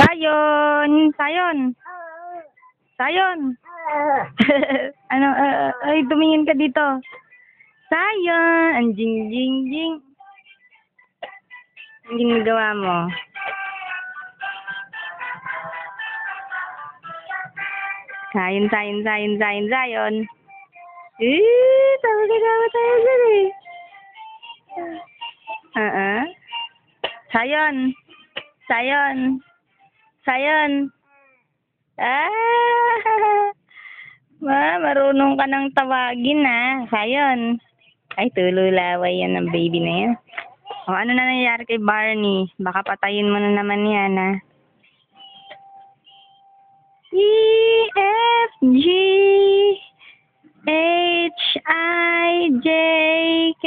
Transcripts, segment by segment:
Sayon! Sayon! Sayon! Ano, ay, tumingin ka dito. Sayon! Ang jing. Ang ginagawa mo. Sayon. Sabi ka naman tayo dyan eh. Sayon. Marunong ka nang tawagin Sayon. Ay, tululaway yan ng baby na yan. O, ano na nangyayari kay Barney? Baka patayin mo na naman yan E, F, G, H, I, J, K,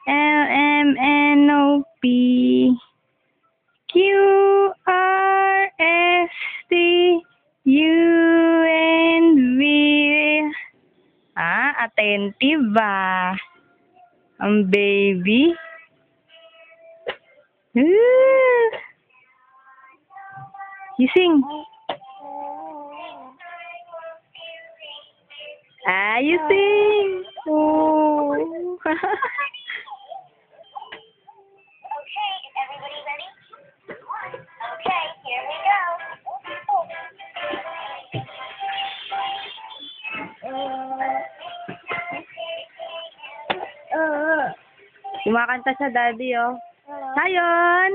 L, M, N, O, P, Q, R, S, T, U, N, V. Attentive ang baby. Gising. You sing. Oh. Okay, is everybody ready? Okay, here we go. Kumakanta siya, daddy, oh. Sayon!